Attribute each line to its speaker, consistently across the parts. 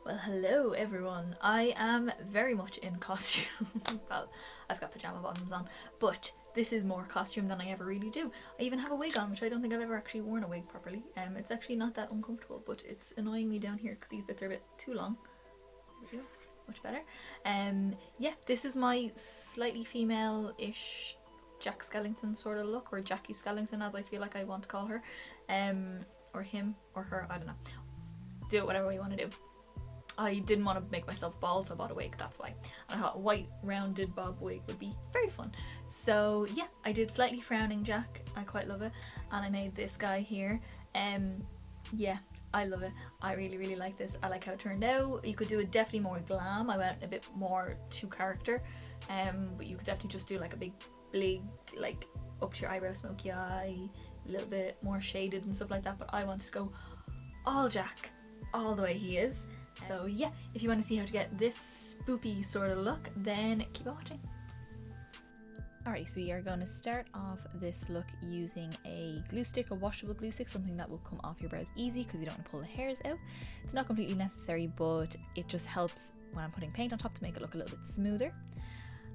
Speaker 1: Well, hello everyone. I am very much in costume. Well, I've got pajama bottoms on, but this is more costume than I ever really do. I even have a wig on, which I don't think I've ever actually worn a wig properly. It's actually not that uncomfortable, but it's annoying me down here because these bits are a bit too long. There we go. Much better. Yeah, this is my slightly female-ish Jack Skellington sort of look, or Jackie Skellington as I feel like I want to call her. Or him, or her, I don't know. Do it whatever you want to do. I didn't want to make myself bald, so I bought a wig, that's why. And I thought a white rounded bob wig would be very fun. So yeah, I did Slightly Frowning Jack, I quite love it. And I made this guy here. Yeah, I love it. I really like this. I like how it turned out. You could do it definitely more glam. I went a bit more to character. But you could definitely just do like a big, like up to your eyebrow smoky eye, a little bit more shaded and stuff like that. But I wanted to go all Jack, all the way he is. So yeah, if you want to see how to get this spoopy sort of look, then keep watching. Alrighty, so we are going to start off this look using a glue stick, a washable glue stick, something that will come off your brows easy because you don't want to pull the hairs out. It's not completely necessary, but it just helps when I'm putting paint on top to make it look a little bit smoother.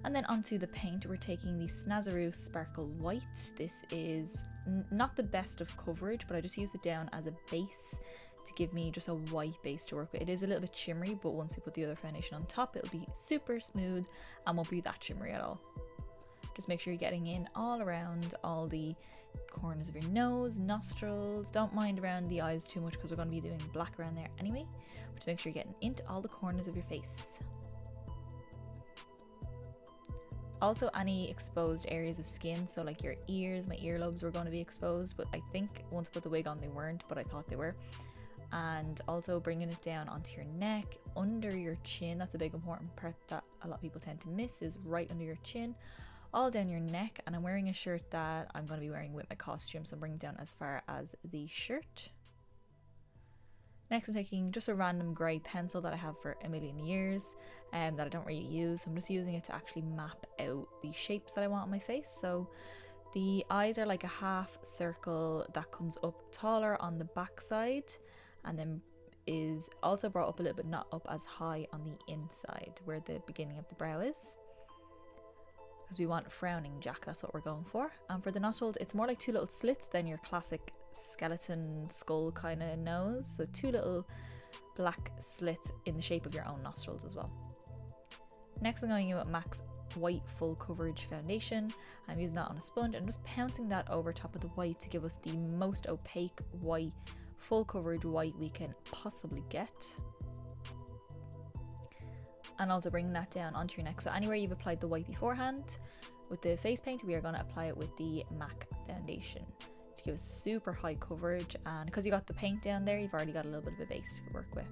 Speaker 1: And then onto the paint, we're taking the Snazaroo Sparkle White. This is not the best of coverage, but I just use it down as a base to give me just a white base to work with. It is a little bit shimmery, but once we put the other foundation on top, it'll be super smooth and won't be that shimmery at all. Just make sure you're getting in all around all the corners of your nose, nostrils. Don't mind around the eyes too much because we're going to be doing black around there anyway. But to make sure you're getting into all the corners of your face. Also, any exposed areas of skin, so like your ears, my earlobes were going to be exposed, but I think once I put the wig on they weren't, but I thought they were. And also bringing it down onto your neck, under your chin. That's a big important part that a lot of people tend to miss, is right under your chin, all down your neck. And I'm wearing a shirt that I'm going to be wearing with my costume, so I'm bringing it down as far as the shirt. Next, I'm taking just a random grey pencil that I have for a million years that I don't really use. I'm just using it to actually map out the shapes that I want on my face. So the eyes are like a half circle that comes up taller on the back side, and then is also brought up a little bit, not up as high on the inside where the beginning of the brow is, because we want frowning Jack, that's what we're going for. And for the nostrils, it's more like two little slits than your classic skeleton skull kind of nose, so two little black slits in the shape of your own nostrils as well. Next, I'm going in with MAC's white full coverage foundation. I'm using that on a sponge and just pouncing that over top of the white to give us the most opaque white, full coverage white we can possibly get. And also bringing that down onto your neck, so anywhere you've applied the white beforehand with the face paint, we are going to apply it with the MAC foundation to give us super high coverage. And because you got the paint down there, you've already got a little bit of a base to work with.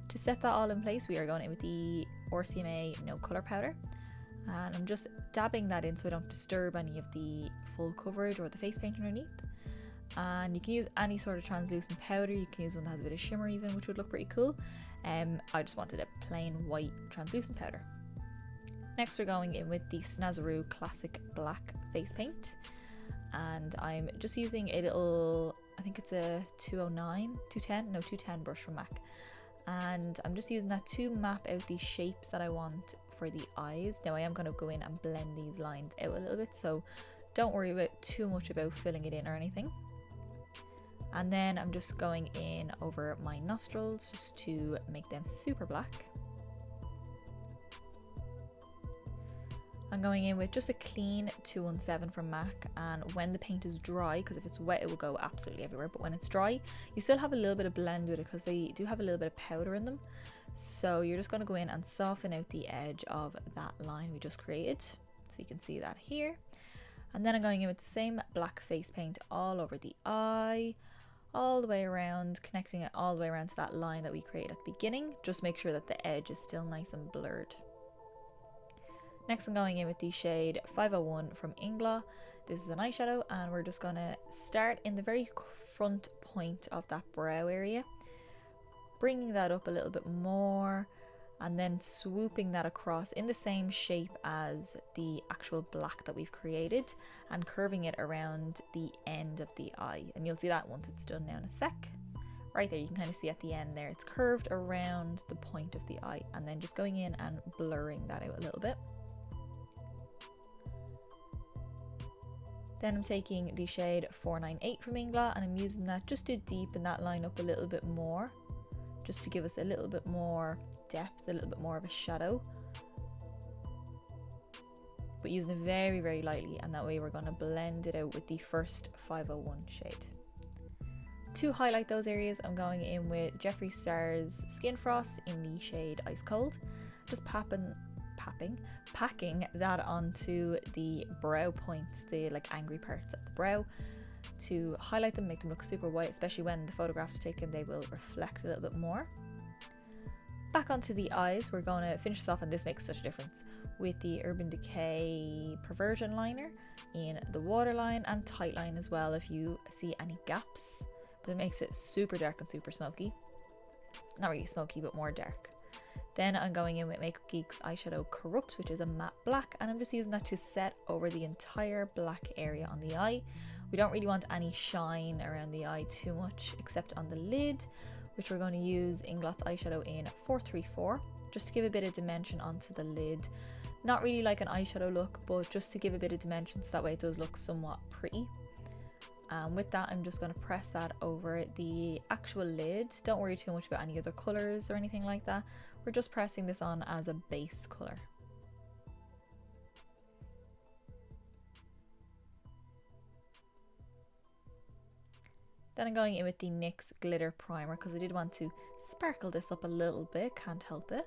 Speaker 1: To set that all in place, we are going in with the RCMA No Colour Powder, and I'm just dabbing that in so I don't disturb any of the full coverage or the face paint underneath. And you can use any sort of translucent powder. You can use one that has a bit of shimmer even, which would look pretty cool. I just wanted a plain white translucent powder. Next, we're going in with the Snazaroo Classic Black face paint, and I'm just using a little, I think it's a 210 brush from MAC, and I'm just using that to map out the shapes that I want for the eyes. Now I am going to go in and blend these lines out a little bit, so don't worry about too much about filling it in or anything. And then I'm just going in over my nostrils just to make them super black. I'm going in with just a clean 217 from MAC, and when the paint is dry, because if it's wet it will go absolutely everywhere, but when it's dry you still have a little bit of blend with it because they do have a little bit of powder in them. So you're just going to go in and soften out the edge of that line we just created, so you can see that here. And then I'm going in with the same black face paint all over the eye, all the way around, connecting it all the way around to that line that we created at the beginning. Just make sure that the edge is still nice and blurred. Next, I'm going in with the shade 501 from Inglot. This is an eyeshadow, and we're just going to start in the very front point of that brow area, bringing that up a little bit more, and then swooping that across in the same shape as the actual black that we've created, and curving it around the end of the eye. And you'll see that once it's done now in a sec.
Speaker 2: right there, you can kind of see at the end there, it's curved around the point of the eye, and then just going in and blurring that out a little bit. Then I'm taking the shade 498 from Inglot, and I'm using that just to deepen that line up a little bit more, just to give us a little bit more depth, a little bit more of a shadow. But using it very, very lightly, and that way we're going to blend it out with the first 501 shade. To highlight those areas, I'm going in with Jeffree Star's Skin Frost in the shade Ice Cold. Just packing that onto the brow points, the like angry parts of the brow, to highlight them, make them look super white, especially when the photograph's taken, they will reflect a little bit more. Back onto the eyes, we're going to finish this off, and this makes such a difference, with the Urban Decay Perversion liner in the waterline and tight line as well if you see any gaps. But it makes it super dark and super smoky. Not really smoky, but more dark. Then I'm going in with Makeup Geek's eyeshadow Corrupt, which is a matte black, and I'm just using that to set over the entire black area on the eye. We don't really want any shine around the eye too much, except on the lid, which we're going to use Inglot Eyeshadow in 434, just to give a bit of dimension onto the lid. Not really like an eyeshadow look, but just to give a bit of dimension so that way it does look somewhat pretty. And with that, I'm just going to press that over the actual lid. Don't worry too much about any other colours or anything like that. We're just pressing this on as a base colour. Then I'm going in with the NYX Glitter Primer because I did want to sparkle this up a little bit, can't help it.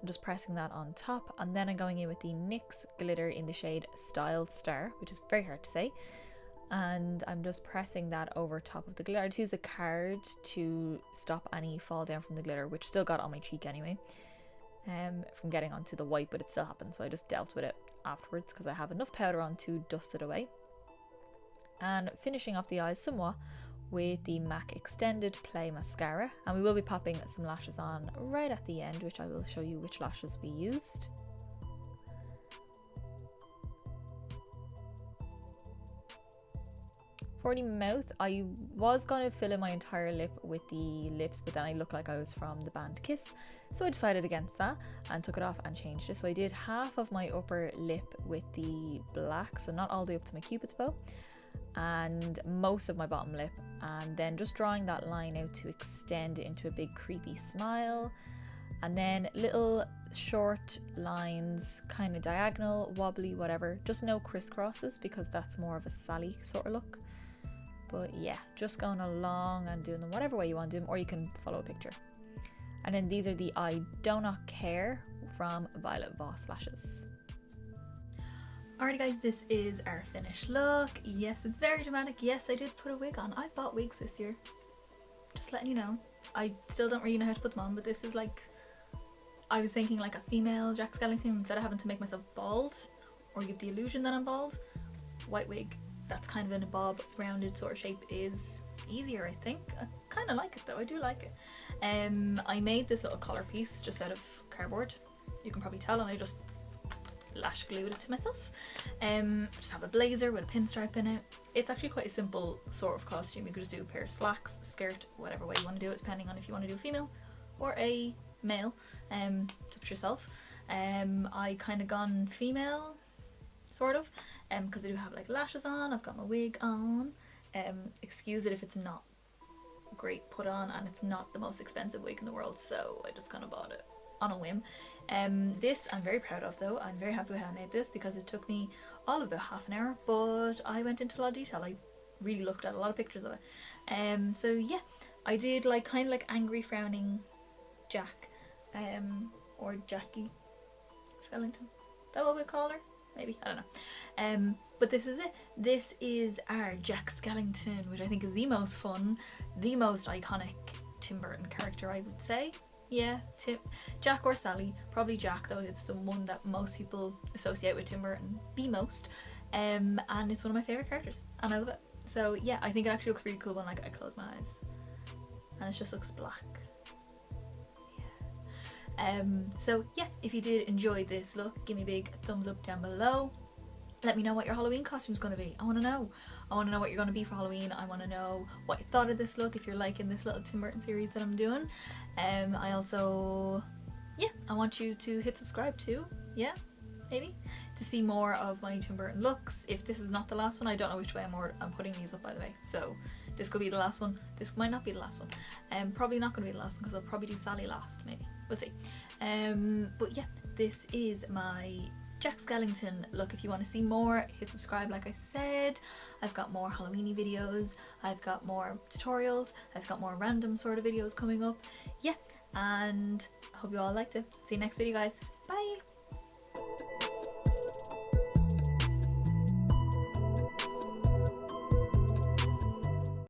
Speaker 2: I'm just pressing that on top, and then I'm going in with the NYX Glitter in the shade Style Star, which is very hard to say. And I'm just pressing that over top of the glitter. I just use a card to stop any fall down from the glitter, which still got on my cheek anyway, from getting onto the white, but it still happened, so I just dealt with it afterwards because I have enough powder on to dust it away. And finishing off the eyes somewhat with the MAC Extended Play Mascara, and we will be popping some lashes on right at the end, which I will show you which lashes we used. For the mouth, I was going to fill in my entire lip with the lips, but then I looked like I was from the band Kiss, so I decided against that and took it off and changed it. So I did half of my upper lip with the black, so not all the way up to my cupid's bow, and most of my bottom lip, and then just drawing that line out to extend it into a big creepy smile, and then little short lines, kind of diagonal, wobbly, whatever, just no crisscrosses because that's more of a Sally sort of look. But yeah, just going along and doing them whatever way you want to do them, or you can follow a picture. And then these are the I Do Not Care from Violet Voss lashes.
Speaker 1: Alrighty guys, this is our finished look. Yes, it's very dramatic. Yes, I did put a wig on. I bought wigs this year. Just letting you know. I still don't really know how to put them on, but this is like, I was thinking like a female Jack Skellington instead of having to make myself bald or give the illusion that I'm bald. White wig that's kind of in a bob rounded sort of shape is easier, I think. I kind of like it though, I do like it. I made this little collar piece just out of cardboard, you can probably tell, and I just lash glued it to myself. Just have a blazer with a pinstripe in it. It's actually quite a simple sort of costume. You could just do a pair of slacks, skirt, whatever way you want to do it, depending on if you want to do a female or a male. It's up to yourself. I kind of gone female, sort of, because I do have like lashes on, I've got my wig on. Excuse it if it's not great put on, and it's not the most expensive wig in the world, so I just kind of bought it on a whim. This I'm very proud of though. I'm very happy with how I made this because it took me all of about half an hour, but I went into a lot of detail. I really looked at a lot of pictures of it. So yeah, I did like kind of like angry frowning Jack, or Jackie Skellington. Is that what we call her? Maybe, I don't know. But this is it. This is our Jack Skellington, which I think is the most fun, the most iconic Tim Burton character, I would say. Yeah, Jack or Sally, probably Jack though, it's the one that most people associate with Tim Burton the most, and it's one of my favourite characters, and I love it. So yeah, I think it actually looks really cool when like I close my eyes, and it just looks black. Yeah. So yeah, if you did enjoy this look, give me a big thumbs up down below. let me know what your Halloween costume's going to be. I want to know. I want to know what you're going to be for Halloween. I want to know what you thought of this look, if you're liking this little Tim Burton series that I'm doing. I also, yeah, I want you to hit subscribe too. Yeah, maybe, to see more of my Tim Burton looks. If this is not the last one, I don't know which way I'm putting these up, by the way. So this could be the last one. This might not be the last one. Probably not going to be the last one because I'll probably do Sally last, maybe. We'll see. But yeah, this is my Jack Skellington look. If you want to see more, hit subscribe like I said. I've got more Halloweeny videos, I've got more tutorials, I've got more random sort of videos coming up. Yeah, and I hope you all liked it. See you next video, guys.